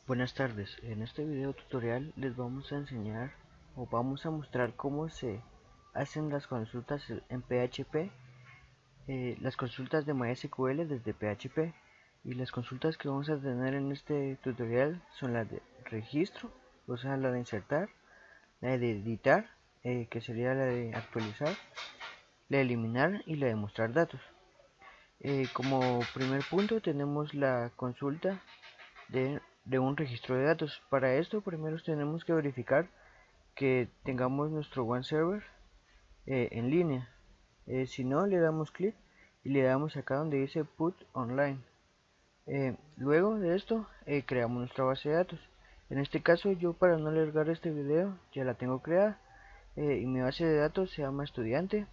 Buenas tardes, en este video tutorial les vamos a enseñar o vamos a mostrar cómo se hacen las consultas en PHP, las consultas de MySQL desde PHP, y las consultas que vamos a tener en este tutorial son las de registro, o sea la de insertar, la de editar, que sería la de actualizar, la de eliminar y la de mostrar datos. Como primer punto tenemos la consulta de un registro de datos. Para esto primero tenemos que verificar que tengamos nuestro OneServer en línea. Si no, le damos clic y le damos acá donde dice Put Online. Luego de esto creamos nuestra base de datos. En este caso yo, para no alargar este video, ya la tengo creada, y mi base de datos se llama estudiante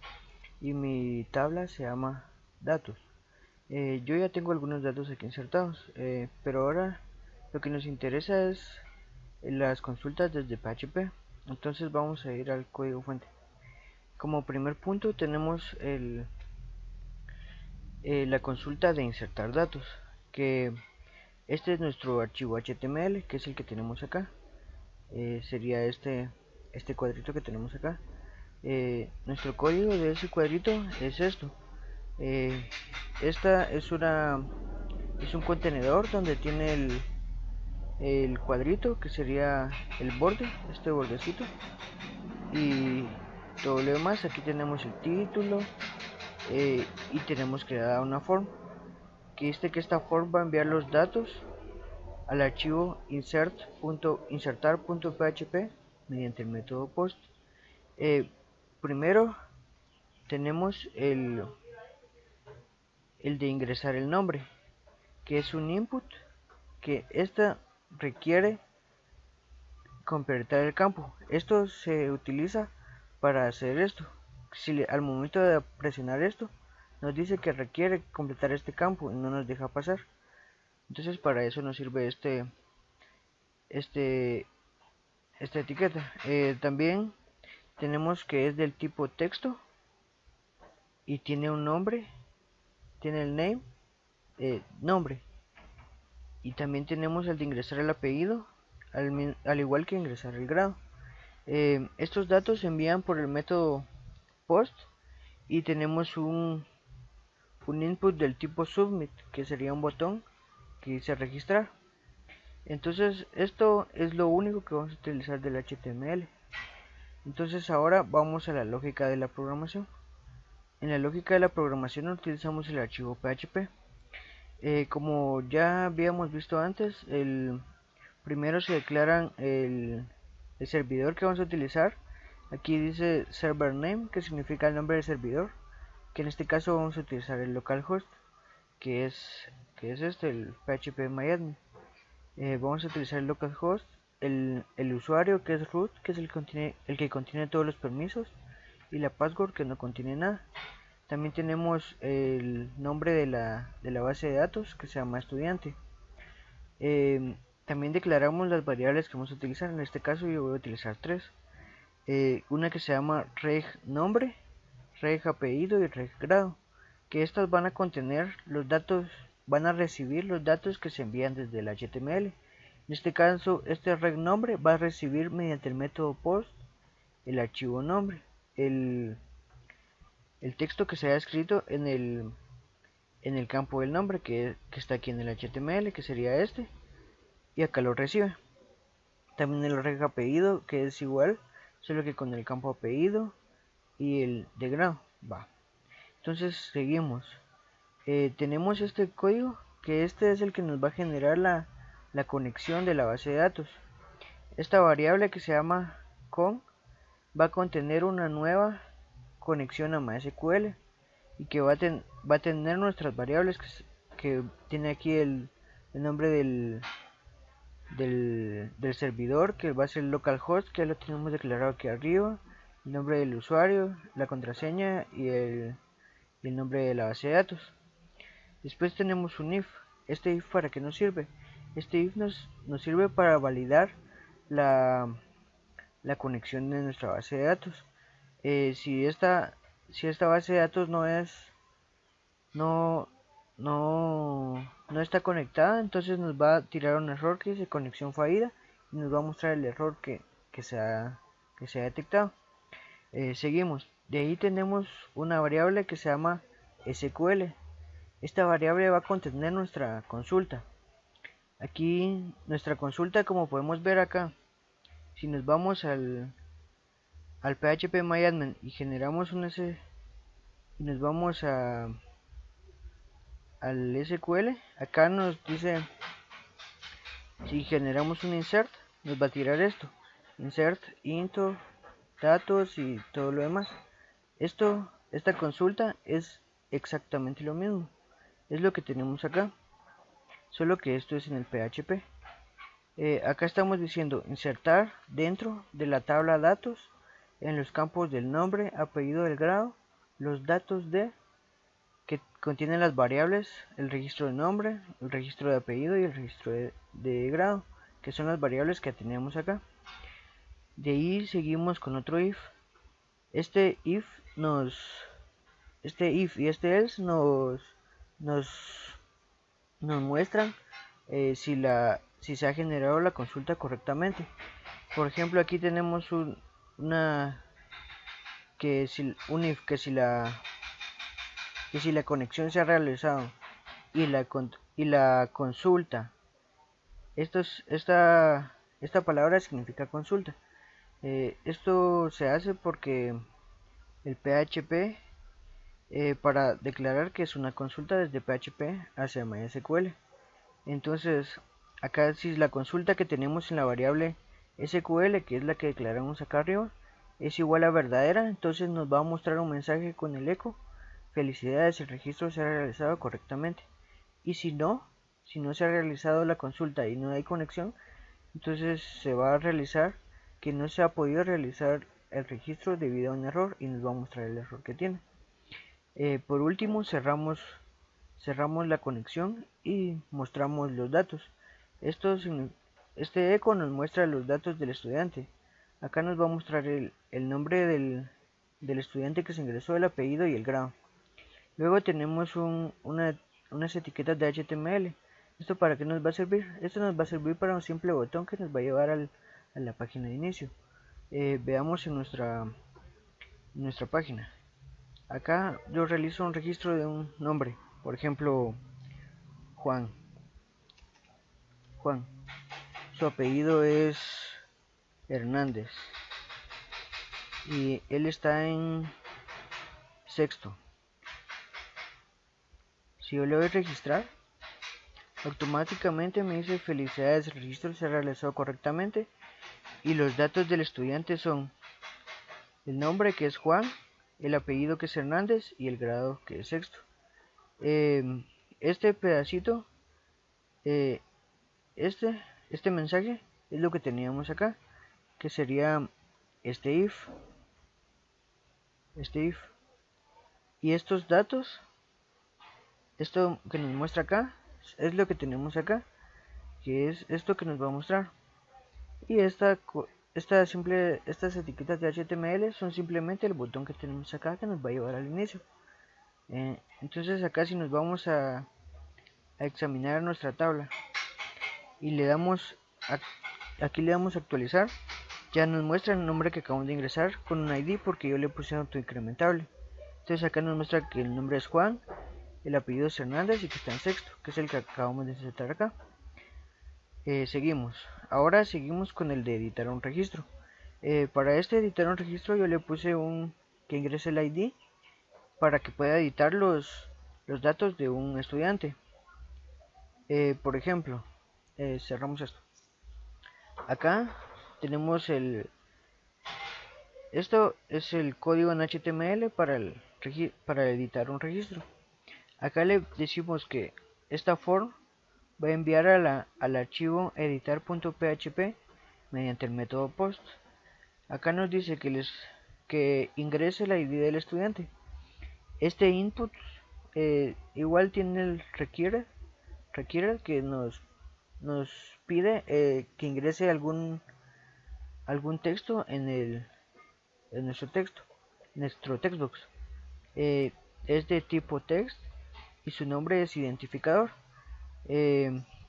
y mi tabla se llama datos. Yo ya tengo algunos datos aquí insertados, pero ahora lo que nos interesa es las consultas desde PHP. Entonces vamos a ir al código fuente. Como primer punto tenemos la consulta de insertar datos, que este es nuestro archivo HTML, que es el que tenemos acá. Sería este cuadrito que tenemos acá. Nuestro código de ese cuadrito es esto. Esta es un contenedor donde tiene el cuadrito, que sería el borde, este bordecito, y todo lo demás. Aquí tenemos el título, y tenemos creada una form, que esta form va a enviar los datos al archivo insertar.php mediante el método post. Primero tenemos el de ingresar el nombre, que es un input, que esta requiere completar el campo. Esto se utiliza para hacer esto. Si al momento de presionar esto nos dice que requiere completar este campo y no nos deja pasar, entonces para eso nos sirve este esta etiqueta. También tenemos que es del tipo texto y tiene un nombre, tiene el name, nombre, y también tenemos el de ingresar el apellido, al igual que ingresar el grado. Estos datos se envían por el método post, y tenemos un input del tipo submit, que sería un botón que dice registrar. Entonces esto es lo único que vamos a utilizar del HTML. Entonces ahora vamos a la lógica de la programación. En la lógica de la programación utilizamos el archivo PHP. Como ya habíamos visto antes, primero se declaran el servidor que vamos a utilizar. Aquí dice server name, que significa el nombre del servidor, que en este caso vamos a utilizar el localhost, que es el phpMyAdmin. Vamos a utilizar el localhost, el usuario, que es root, que es el que contiene todos los permisos, y la password, que no contiene nada. También tenemos el nombre de la base de datos, que se llama estudiante. También declaramos las variables que vamos a utilizar. En este caso yo voy a utilizar tres. Una que se llama reg nombre, reg apellido y reg grado, que estas van a contener los datos, van a recibir los datos que se envían desde el HTML. En este caso, este reg nombre va a recibir mediante el método post el archivo nombre, el texto que se ha escrito en el campo del nombre, que está aquí en el HTML, que sería este, y acá lo recibe. También el reg apellido, que es igual, solo que con el campo apellido y el de grado. Va. Entonces seguimos. Tenemos este código, que este es el que nos va a generar la conexión de la base de datos. Esta variable, que se llama con, va a contener una nueva conexión a MySQL, y que va a tener nuestras variables, que tiene aquí el nombre del servidor, que va a ser localhost, que ya lo tenemos declarado aquí arriba, el nombre del usuario, la contraseña y el nombre de la base de datos. Después tenemos un if. Este if, ¿para qué nos sirve? Este if nos sirve para validar la conexión de nuestra base de datos. Si esta base de datos no no está conectada, entonces nos va a tirar un error que dice conexión fallida y nos va a mostrar el error que se ha detectado. Seguimos. De ahí tenemos una variable que se llama SQL. Esta variable va a contener nuestra consulta. Aquí nuestra consulta, como podemos ver acá, si nos vamos al phpMyAdmin y generamos un S y nos vamos al SQL, acá nos dice, si generamos un insert, nos va a tirar esto, insert into datos y todo lo demás. Esta consulta es exactamente lo mismo, es lo que tenemos acá, solo que esto es en el PHP. Acá estamos diciendo insertar dentro de la tabla datos en los campos del nombre, apellido, del grado, los datos que contienen las variables, el registro de nombre, el registro de apellido y el registro de grado, que son las variables que tenemos acá. De ahí seguimos con otro if. Este if y este else nos, nos muestran si se ha generado la consulta correctamente. Por ejemplo, aquí tenemos un if que si la conexión se ha realizado y la consulta, esta palabra significa consulta. Esto se hace porque el PHP, para declarar que es una consulta desde PHP hacia MySQL. Entonces, acá si la consulta que tenemos en la variable SQL, que es la que declaramos acá arriba, es igual a verdadera, entonces nos va a mostrar un mensaje con el eco: felicidades, el registro se ha realizado correctamente. Y si no se ha realizado la consulta y no hay conexión, entonces se va a realizar que no se ha podido realizar el registro debido a un error y nos va a mostrar el error que tiene. Por último, cerramos la conexión y mostramos los datos. Este eco nos muestra los datos del estudiante. Acá nos va a mostrar el nombre del estudiante que se ingresó, el apellido y el grado. Luego tenemos unas etiquetas de HTML. ¿Esto para qué nos va a servir? Esto nos va a servir para un simple botón que nos va a llevar a la página de inicio. Veamos en nuestra página. Acá yo realizo un registro de un nombre, por ejemplo, Juan. Su apellido es Hernández y él está en sexto. Si yo le doy registrar, automáticamente me dice felicidades, el registro se realizó correctamente y los datos del estudiante son el nombre, que es Juan, el apellido, que es Hernández, y el grado, que es sexto. Este pedacito, eh, este mensaje es lo que teníamos acá, que sería este if y estos datos, esto que nos muestra acá es lo que tenemos acá, que es esto que nos va a mostrar. Y estas etiquetas de HTML son simplemente el botón que tenemos acá que nos va a llevar al inicio. Entonces acá, si nos vamos a examinar nuestra tabla y aquí le damos a actualizar, ya nos muestra el nombre que acabamos de ingresar con un ID, porque yo le puse autoincrementable. Entonces acá nos muestra que el nombre es Juan, el apellido es Hernández y que está en sexto, que es el que acabamos de insertar acá. Ahora seguimos con el de editar un registro. Para este editar un registro yo le puse que ingrese el ID para que pueda editar los datos de un estudiante. Por ejemplo, cerramos esto. Acá tenemos esto es el código en HTML para editar un registro. Acá le decimos que esta form va a enviar al archivo editar.php mediante el método post. Acá nos dice que ingrese el ID del estudiante. Este input igual tiene el requiere que nos pide que ingrese algún texto en nuestro textbox. Es de tipo text y su nombre es identificador.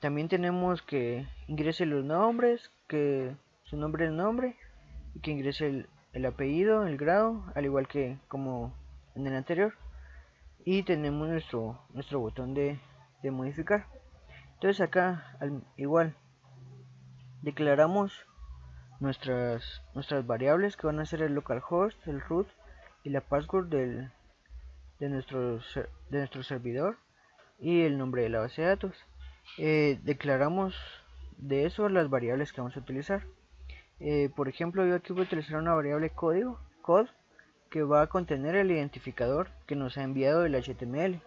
También tenemos que ingrese los nombres, que su nombre es nombre, y que ingrese el apellido, el grado, al igual que como en el anterior. Y tenemos nuestro botón de modificar. Entonces acá igual declaramos nuestras variables, que van a ser el localhost, el root y la password de nuestro servidor, y el nombre de la base de datos. Declaramos de eso las variables que vamos a utilizar. Por ejemplo, yo aquí voy a utilizar una variable code, que va a contener el identificador que nos ha enviado el HTML.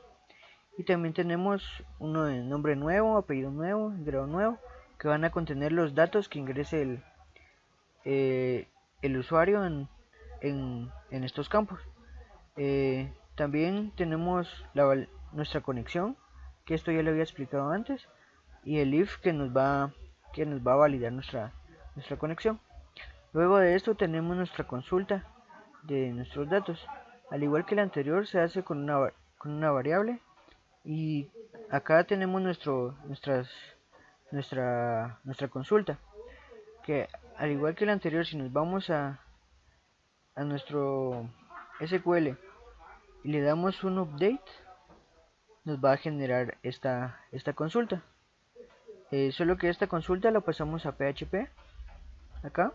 Y también tenemos uno de nombre nuevo, apellido nuevo, grado nuevo, que van a contener los datos que ingrese el usuario en estos campos. También tenemos nuestra conexión, que esto ya lo había explicado antes, y el if que nos va a validar nuestra conexión. Luego de esto tenemos nuestra consulta de nuestros datos. Al igual que el anterior, se hace con una variable, y acá tenemos nuestra consulta, que al igual que el anterior, si nos vamos a nuestro SQL y le damos un update, nos va a generar esta consulta. Solo que esta consulta la pasamos a PHP acá,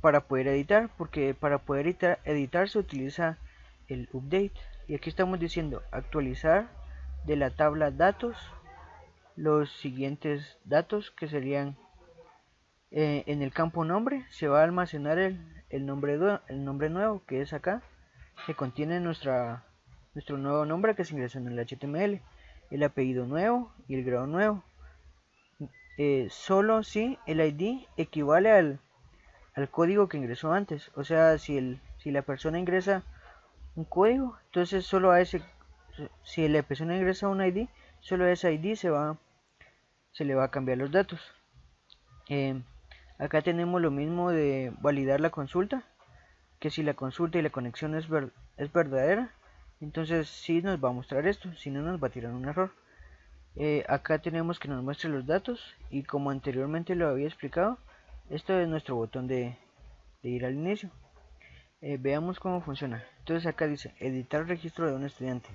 para poder editar, porque para poder editar se utiliza el update. Y aquí estamos diciendo actualizar de la tabla datos los siguientes datos, que serían en el campo nombre se va a almacenar el nombre nuevo, que es acá, que contiene nuestro nuevo nombre que se ingresó en el HTML, el apellido nuevo y el grado nuevo. Solo si el ID equivale al código que ingresó antes. O sea, si la persona ingresa un código, entonces solo a ese, si la persona ingresa un ID, solo a ese ID se le va a cambiar los datos. Acá tenemos lo mismo de validar la consulta, que si la consulta y la conexión es verdadera, entonces sí nos va a mostrar esto, si no nos va a tirar un error. Acá tenemos que nos muestre los datos, y como anteriormente lo había explicado, esto es nuestro botón de ir al inicio. Veamos cómo funciona. Entonces acá dice editar registro de un estudiante.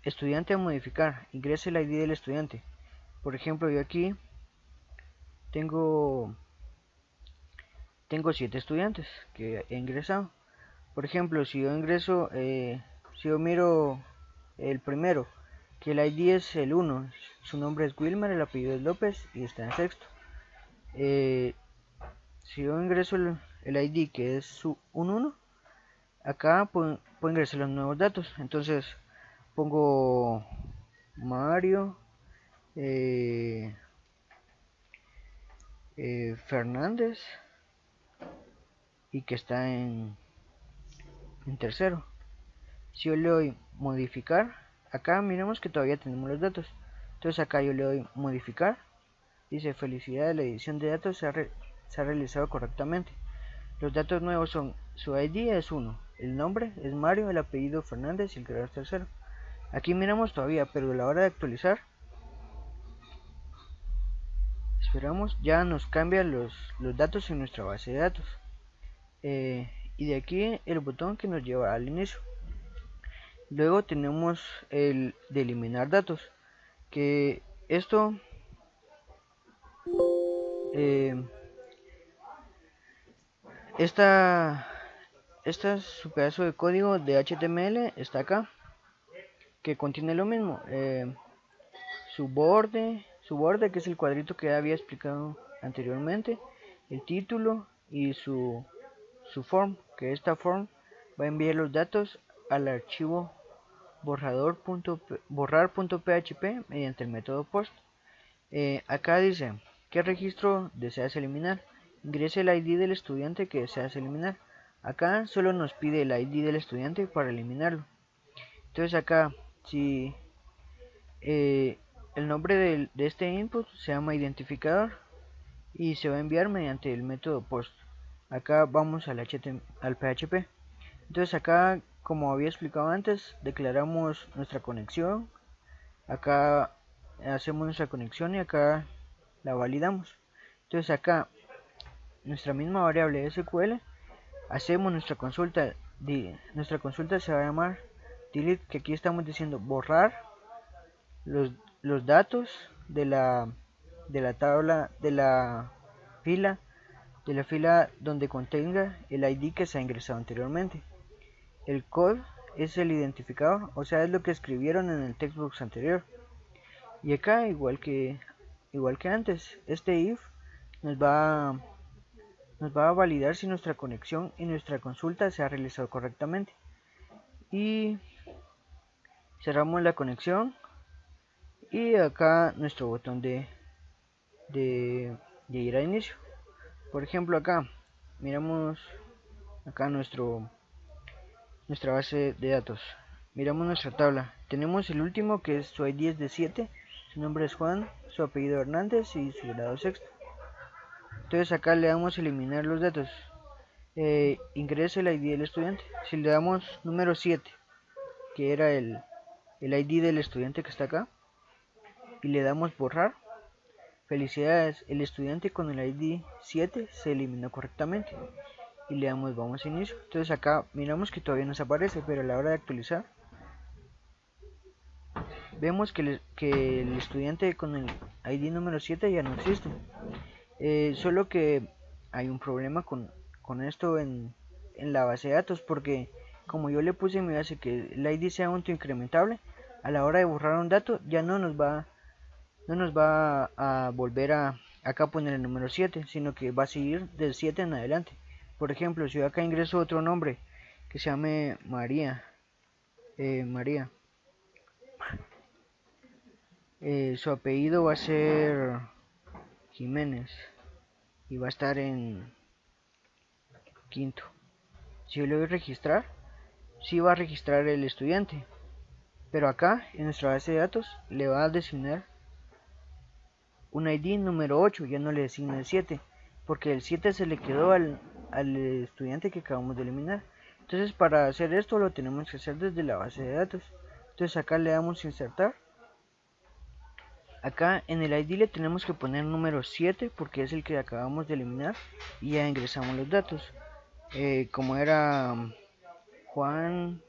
Estudiante a modificar, ingrese el ID del estudiante. Por ejemplo, yo aquí tengo 7 estudiantes que he ingresado. Por ejemplo, si yo ingreso, si yo miro el primero, que el ID es el 1, su nombre es Wilmer, el apellido es López y está en sexto. Si yo ingreso el ID, que es un 1, acá puedo ingresar los nuevos datos. Entonces pongo Mario Fernández, y que está en tercero. Si yo le doy modificar, acá miremos que todavía tenemos los datos. Entonces acá yo le doy modificar, dice felicidades, la edición de datos se ha realizado correctamente. Los datos nuevos son: su ID es 1, el nombre es Mario, el apellido Fernández y el grado es tercero. Aquí miramos todavía, pero a la hora de actualizar, esperamos, ya nos cambian los datos en nuestra base de datos. Y de aquí el botón que nos lleva al inicio. Luego tenemos el de eliminar datos, que esto esta es su pedazo de código de HTML, está acá, que contiene lo mismo, su borde que es el cuadrito que había explicado anteriormente, el título y su form, que esta form va a enviar los datos al archivo borrar.php mediante el método post. Acá dice qué registro deseas eliminar, ingrese el ID del estudiante que deseas eliminar. Acá solo nos pide el ID del estudiante para eliminarlo. Entonces acá, si el nombre de este input se llama identificador y se va a enviar mediante el método post. Acá vamos al PHP. Entonces acá como había explicado antes, declaramos nuestra conexión. Acá hacemos nuestra conexión y acá la validamos. Entonces acá nuestra misma variable SQL hacemos nuestra consulta. Nuestra consulta se va a llamar delete, que aquí estamos diciendo borrar los datos de la tabla, de la fila donde contenga el ID que se ha ingresado anteriormente. El code es el identificador, o sea, es lo que escribieron en el textbox anterior. Y acá, igual que antes, este if nos va a validar si nuestra conexión y nuestra consulta se ha realizado correctamente. Y cerramos la conexión y acá nuestro botón de ir a inicio. Por ejemplo, acá miramos acá nuestra base de datos. Miramos nuestra tabla. Tenemos el último, que es su ID es de 7, su nombre es Juan, su apellido Hernández y su grado sexto. Entonces acá le damos a eliminar los datos. Ingresa el ID del estudiante. Si le damos número 7, que era el ID del estudiante que está acá, y le damos borrar, felicidades, el estudiante con el ID 7 se eliminó correctamente. Y le damos vamos a inicio. Entonces acá miramos que todavía nos aparece, pero a la hora de actualizar vemos que el estudiante con el ID número 7 ya no existe. Solo que hay un problema con esto en la base de datos, porque como yo le puse en mi base que el ID sea autoincrementable, a la hora de borrar un dato ya no nos va a volver a acá poner el número 7, sino que va a seguir del 7 en adelante. Por ejemplo, si yo acá ingreso otro nombre que se llame María, su apellido va a ser Jiménez y va a estar en quinto. Si yo le doy registrar, sí va a registrar el estudiante, pero acá en nuestra base de datos le va a designar un ID número 8, ya no le designa el 7, porque el 7 se le quedó al estudiante que acabamos de eliminar. Entonces para hacer esto lo tenemos que hacer desde la base de datos. Entonces acá le damos insertar. Acá en el ID le tenemos que poner número 7 porque es el que acabamos de eliminar, y ya ingresamos los datos. Como era Juan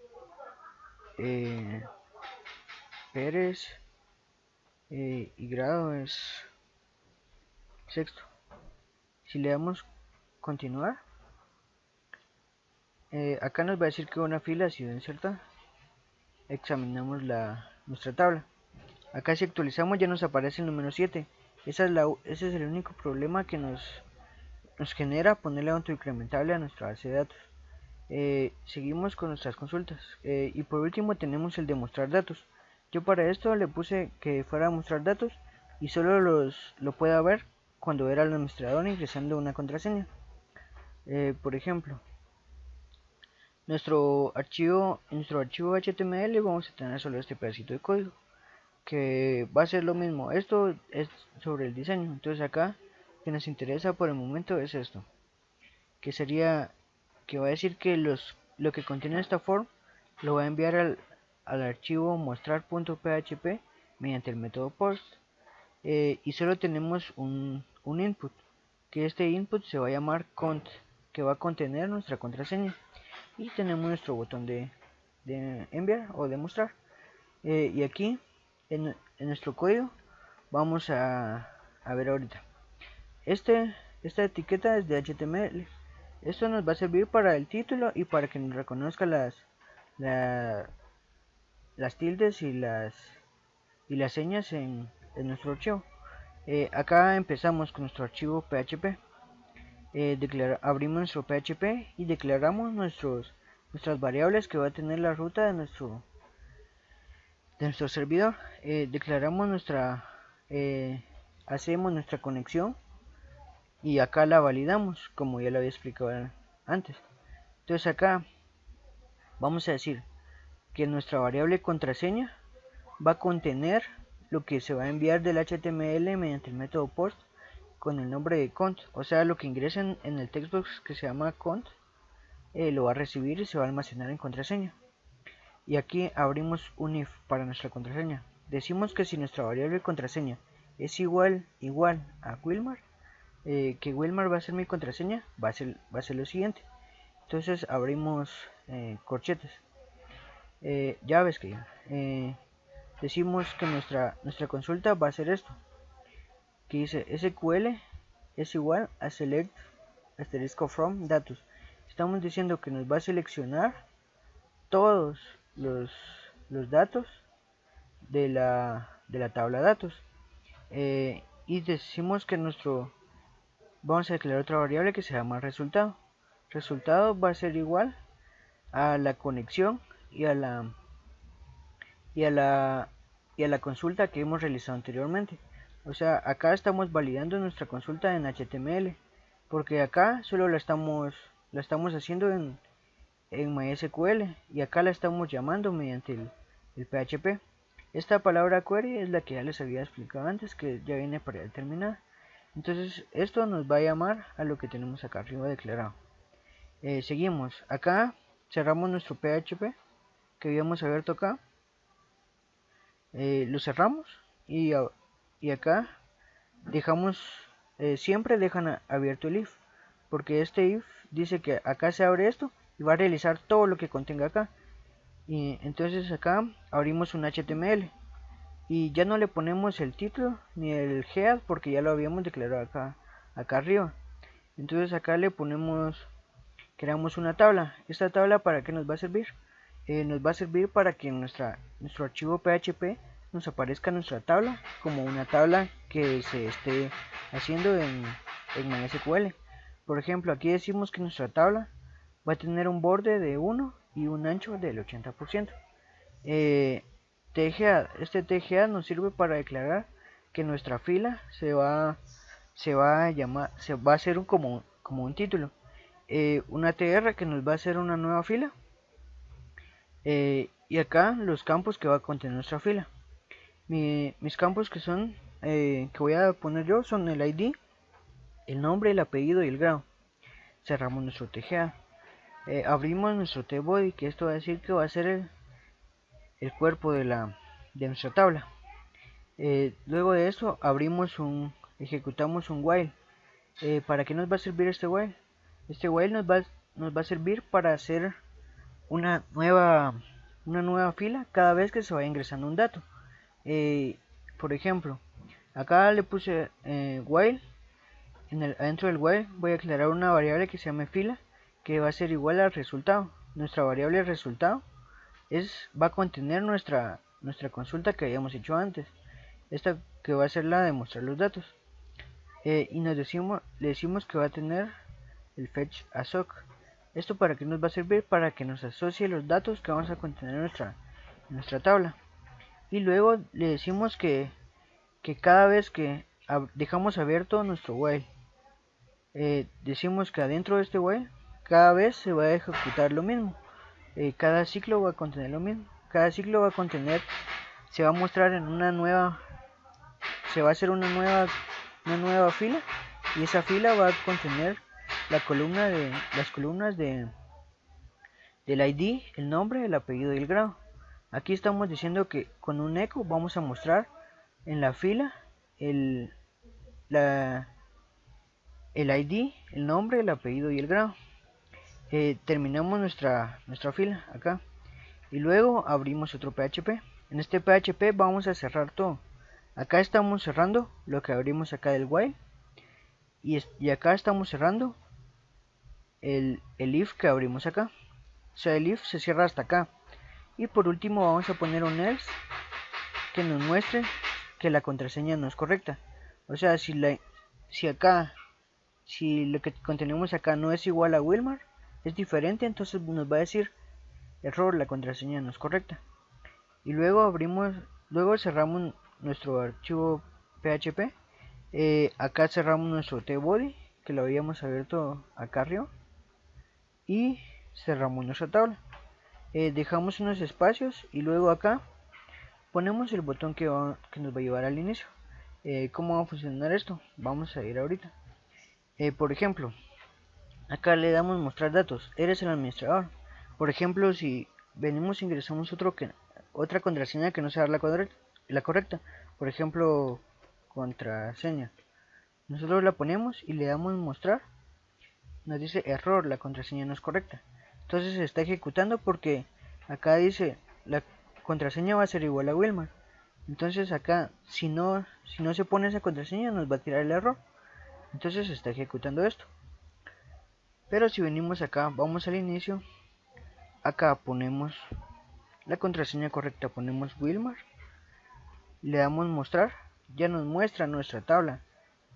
Pérez y grado es sexto. Si le damos continuar, acá nos va a decir que una fila ha sido insertada. Examinamos nuestra tabla. Acá si actualizamos ya nos aparece el número 7. Ese es el único problema que nos genera ponerle autoincrementable a nuestra base de datos. Seguimos con nuestras consultas. Y por último tenemos el de mostrar datos. Yo para esto le puse que fuera a mostrar datos y solo lo pueda ver cuando era el administrador ingresando una contraseña. Por ejemplo, nuestro archivo HTML vamos a tener solo este pedacito de código, que va a ser lo mismo. Esto es sobre el diseño. Entonces acá que nos interesa por el momento es esto, que sería que va a decir que lo que contiene esta form lo va a enviar al archivo mostrar.php mediante el método post. Y solo tenemos un input, que este input se va a llamar cont, que va a contener nuestra contraseña, y tenemos nuestro botón de enviar o de mostrar. Y aquí en nuestro código vamos a ver ahorita esta etiqueta es de HTML. Esto nos va a servir para el título y para que nos reconozca las tildes y las señas en nuestro archivo. Acá empezamos con nuestro archivo PHP. Abrimos nuestro PHP y declaramos nuestras variables que va a tener la ruta de nuestro servidor. Declaramos hacemos nuestra conexión y acá la validamos como ya lo había explicado antes. Entonces acá vamos a decir que nuestra variable contraseña va a contener lo que se va a enviar del HTML mediante el método post con el nombre de cont, o sea, lo que ingresen en el textbox que se llama cont lo va a recibir y se va a almacenar en contraseña. y aquí abrimos un if para nuestra contraseña. Decimos que si nuestra variable contraseña es igual a Wilmar, que Wilmar va a ser mi contraseña, va a ser lo siguiente. Entonces abrimos corchetes, llaves que decimos que nuestra consulta va a ser esto, que dice SQL es igual a select asterisco from datos. Estamos diciendo que nos va a seleccionar todos los datos de la tabla datos, y decimos que vamos a declarar otra variable que se llama resultado. Resultado va a ser igual a la conexión y a la consulta que hemos realizado anteriormente. O sea, acá estamos validando nuestra consulta en HTML, porque acá solo la estamos haciendo en MySQL, y acá la estamos llamando mediante el PHP. Esta palabra query es la que ya les había explicado antes, que ya viene para determinar. Entonces esto nos va a llamar a lo que tenemos acá arriba declarado. Seguimos, acá cerramos nuestro PHP que habíamos abierto acá, lo cerramos, y acá dejamos, siempre dejan abierto el if, porque este if dice que acá se abre esto y va a realizar todo lo que contenga acá. Y entonces acá abrimos un HTML y ya no le ponemos el título ni el head porque ya lo habíamos declarado acá arriba. Entonces acá le ponemos, creamos una tabla. Esta tabla, ¿para qué nos va a servir? Nos va a servir para que en nuestro archivo PHP nos aparezca nuestra tabla como una tabla que se esté haciendo en MySQL. Por ejemplo, aquí decimos que nuestra tabla va a tener un borde de 1 y un ancho del 80%. Este TGA nos sirve para declarar que nuestra fila se va a hacer como un título. Una tr que nos va a hacer una nueva fila, y acá los campos que va a contener nuestra fila. Mis campos que son que voy a poner yo son el ID, el nombre, el apellido y el grado. Cerramos nuestro TGA, abrimos nuestro tbody, que esto va a decir que va a ser el cuerpo de nuestra tabla. Luego de eso ejecutamos un while. ¿Para qué nos va a servir este while? Este while nos va a servir para hacer una nueva fila cada vez que se vaya ingresando un dato. Por ejemplo, acá le puse while. Adentro del while voy a declarar una variable que se llame fila, que va a ser igual al resultado. Nuestra variable resultado va a contener nuestra consulta que habíamos hecho antes, esta que va a ser la de mostrar los datos, y le decimos que va a tener el fetch assoc. Esto para que nos va a servir, para que nos asocie los datos que vamos a contener en nuestra tabla. Y luego le decimos que cada vez que dejamos abierto nuestro while, decimos que adentro de este while cada vez se va a ejecutar lo mismo. Cada ciclo va a contener lo mismo. Cada ciclo va a contener, se va a mostrar en se va a hacer una nueva fila, y esa fila va a contener las columnas del ID, el nombre, el apellido y el grado. Aquí estamos diciendo que con un echo vamos a mostrar en la fila el ID, el nombre, el apellido y el grado. Terminamos nuestra fila acá, y luego abrimos otro PHP. En este PHP vamos a cerrar todo. Acá estamos cerrando lo que abrimos acá del while, y acá estamos cerrando el if que abrimos acá. O sea, el if se cierra hasta acá. Y por último vamos a poner un else que nos muestre que la contraseña no es correcta. O sea, si lo que contenemos acá no es igual a Wilmar, es diferente, entonces nos va a decir error, la contraseña no es correcta. Y luego cerramos nuestro archivo PHP. Acá cerramos nuestro tbody, que lo habíamos abierto acá arriba, y cerramos nuestra tabla. Dejamos unos espacios y luego acá ponemos el botón que nos va a llevar al inicio. ¿Cómo va a funcionar esto? Vamos a ir ahorita. Por ejemplo, acá le damos mostrar datos. Eres el administrador. Por ejemplo, si venimos e ingresamos otra contraseña que no sea la correcta, por ejemplo contraseña, nosotros la ponemos y le damos mostrar, nos dice error, la contraseña no es correcta. Entonces se está ejecutando porque acá dice la contraseña va a ser igual a Wilmar. Entonces acá si no se pone esa contraseña nos va a tirar el error. Entonces se está ejecutando esto. Pero si venimos acá, vamos al inicio, acá ponemos la contraseña correcta, ponemos Wilmar, le damos mostrar, ya nos muestra nuestra tabla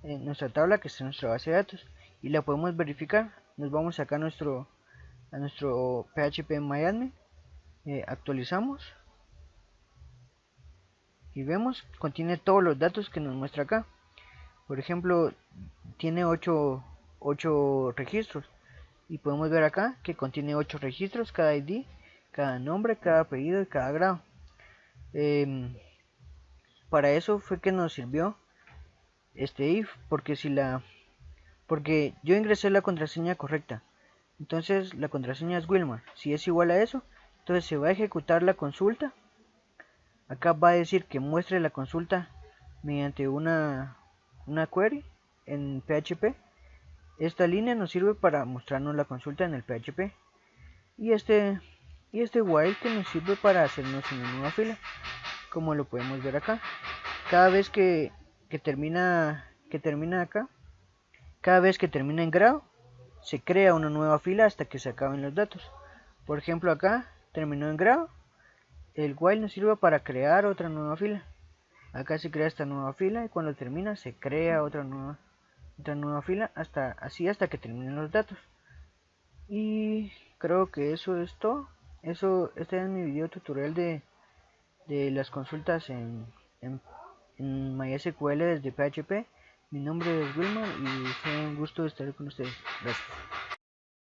que está en nuestra base de datos, y la podemos verificar. Nos vamos acá a nuestro PHP MyAdmin, actualizamos y vemos contiene todos los datos que nos muestra acá. Por ejemplo, tiene 8 registros, y podemos ver acá que contiene 8 registros, cada ID, cada nombre, cada apellido y cada grado. Para eso fue que nos sirvió este if, porque yo ingresé la contraseña correcta, entonces la contraseña es Wilmar. Si es igual a eso, entonces se va a ejecutar la consulta. Acá va a decir que muestre la consulta mediante una query en PHP. Esta línea nos sirve para mostrarnos la consulta en el PHP, y este while que nos sirve para hacernos una nueva fila, como lo podemos ver acá. Cada vez que termina acá, cada vez que termina en grado, se crea una nueva fila hasta que se acaben los datos. Por ejemplo, acá terminó en grado, el while nos sirve para crear otra nueva fila. Acá se crea esta nueva fila y cuando termina se crea otra nueva fila hasta que terminen los datos. Y creo que eso es todo. Este es mi video tutorial de las consultas en MySQL desde PHP. Mi nombre es Wilmar y fue un gusto estar con ustedes. Gracias.